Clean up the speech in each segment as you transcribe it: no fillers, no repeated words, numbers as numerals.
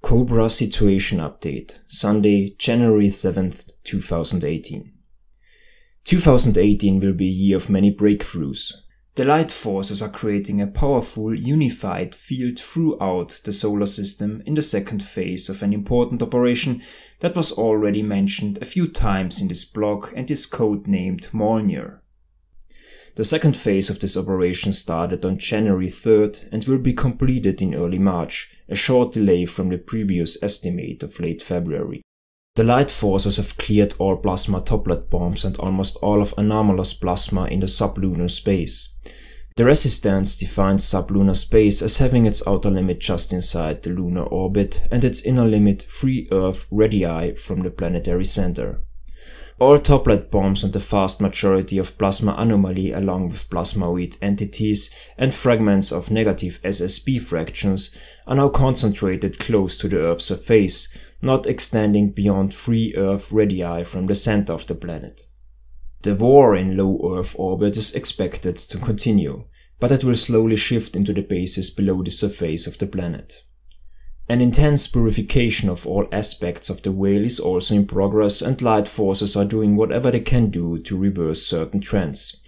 Cobra Situation Update, Sunday, January 7th, 2018. 2018 will be a year of many breakthroughs. The light forces are creating a powerful, unified field throughout the solar system in the second phase of an important operation that was already mentioned a few times in this blog and is codenamed Mjolnir. The second phase of this operation started on January 3rd and will be completed in early March, a short delay from the previous estimate of late February. The light forces have cleared all plasma toplet bombs and almost all of anomalous plasma in the sublunar space. The resistance defines sublunar space as having its outer limit just inside the lunar orbit and its inner limit free Earth radii from the planetary center. All toplet bombs and the vast majority of plasma anomaly along with plasmoid entities and fragments of negative SSB fractions are now concentrated close to the Earth's surface, not extending beyond free Earth radii from the center of the planet. The war in low Earth orbit is expected to continue, but it will slowly shift into the bases below the surface of the planet. An intense purification of all aspects of the whale is also in progress, and light forces are doing whatever they can do to reverse certain trends.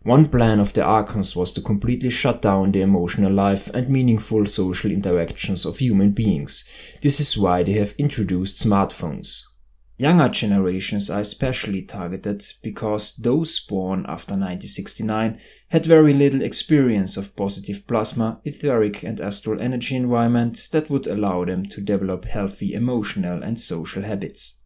One plan of the Archons was to completely shut down the emotional life and meaningful social interactions of human beings. This is why they have introduced smartphones. Younger generations are especially targeted because those born after 1969 had very little experience of positive plasma, etheric and astral energy environment that would allow them to develop healthy emotional and social habits.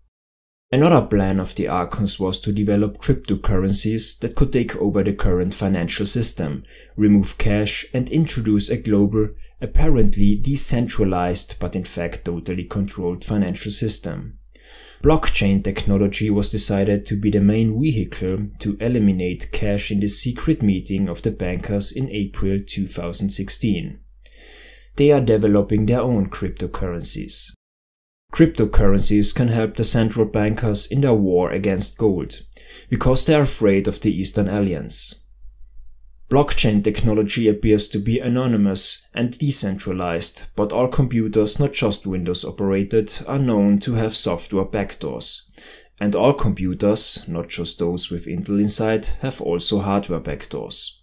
Another plan of the Archons was to develop cryptocurrencies that could take over the current financial system, remove cash and introduce a global, apparently decentralized but in fact totally controlled financial system. Blockchain technology was decided to be the main vehicle to eliminate cash in the secret meeting of the bankers in April 2016. They are developing their own cryptocurrencies. Cryptocurrencies can help the central bankers in their war against gold, because they are afraid of the Eastern Alliance. Blockchain technology appears to be anonymous and decentralized, but all computers, not just Windows operated, are known to have software backdoors. And all computers, not just those with Intel inside, have also hardware backdoors.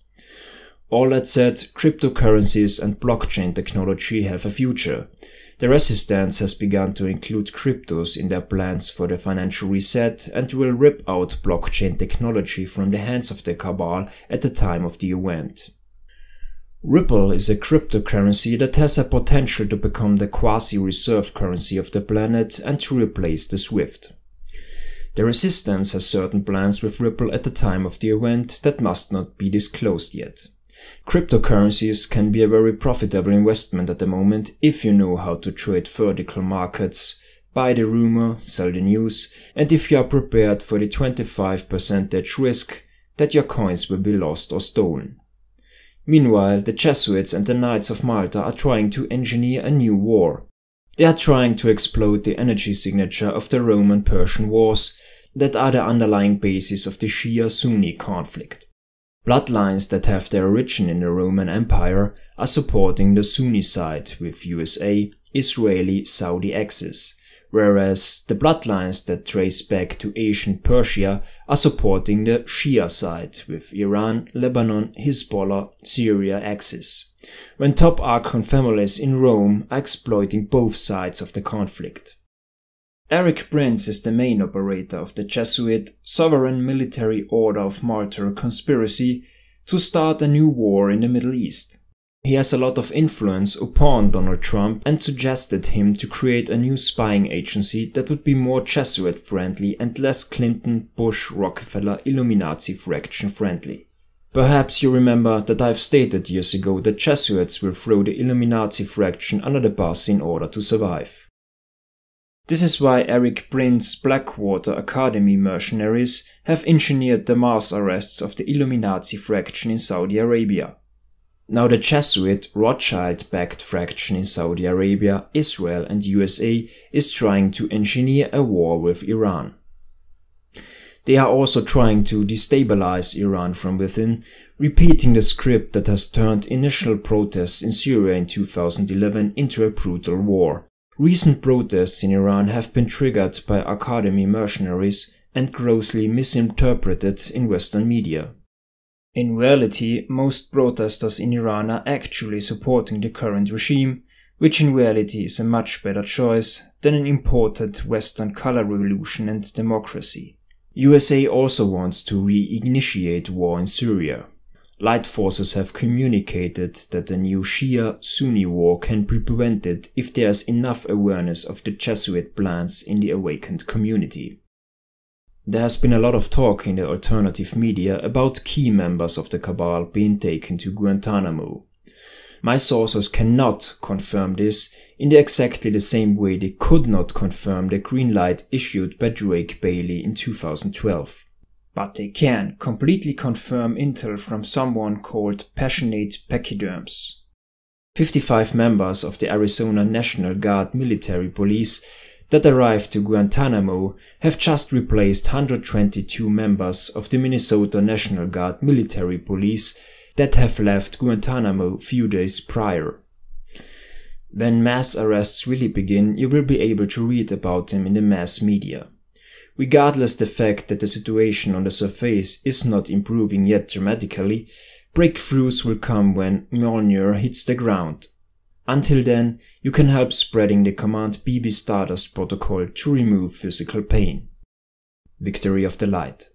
All that said, cryptocurrencies and blockchain technology have a future. The Resistance has begun to include cryptos in their plans for the financial reset and will rip out blockchain technology from the hands of the Cabal at the time of the event. Ripple is a cryptocurrency that has a potential to become the quasi-reserve currency of the planet and to replace the SWIFT. The Resistance has certain plans with Ripple at the time of the event that must not be disclosed yet. Cryptocurrencies can be a very profitable investment at the moment if you know how to trade vertical markets, buy the rumor, sell the news, and if you are prepared for the 25% risk that your coins will be lost or stolen. Meanwhile, the Jesuits and the Knights of Malta are trying to engineer a new war. They are trying to exploit the energy signature of the Roman-Persian wars that are the underlying basis of the Shia-Sunni conflict. Bloodlines that have their origin in the Roman Empire are supporting the Sunni side with USA, Israeli, Saudi axis, whereas the bloodlines that trace back to ancient Persia are supporting the Shia side with Iran, Lebanon, Hezbollah, Syria axis, when top Archon families in Rome are exploiting both sides of the conflict. Eric Prince is the main operator of the Jesuit Sovereign Military Order of Malta conspiracy to start a new war in the Middle East. He has a lot of influence upon Donald Trump and suggested him to create a new spying agency that would be more Jesuit friendly and less Clinton, Bush, Rockefeller, Illuminati fraction friendly. Perhaps you remember that I've stated years ago that Jesuits will throw the Illuminati fraction under the bus in order to survive. This is why Eric Prince's Blackwater Academy mercenaries have engineered the mass arrests of the Illuminati fraction in Saudi Arabia. Now the Jesuit Rothschild-backed fraction in Saudi Arabia, Israel and USA is trying to engineer a war with Iran. They are also trying to destabilize Iran from within, repeating the script that has turned initial protests in Syria in 2011 into a brutal war, Recent protests in Iran have been triggered by academy mercenaries and grossly misinterpreted in Western media. In reality, most protesters in Iran are actually supporting the current regime, which in reality is a much better choice than an imported Western color revolution and democracy. USA also wants to reinitiate war in Syria. Light forces have communicated that a new Shia-Sunni war can be prevented if there is enough awareness of the Jesuit plans in the awakened community. There has been a lot of talk in the alternative media about key members of the cabal being taken to Guantanamo. My sources cannot confirm this in exactly the same way they could not confirm the green light issued by Drake Bailey in 2012. But they can completely confirm intel from someone called Passionate Pachyderms. 55 members of the Arizona National Guard military police that arrived to Guantanamo have just replaced 122 members of the Minnesota National Guard military police that have left Guantanamo few days prior. When mass arrests really begin, you will be able to read about them in the mass media. Regardless the fact that the situation on the surface is not improving yet dramatically, breakthroughs will come when Mjolnir hits the ground. Until then, you can help spreading the Command BB Stardust protocol to remove physical pain. Victory of the Light.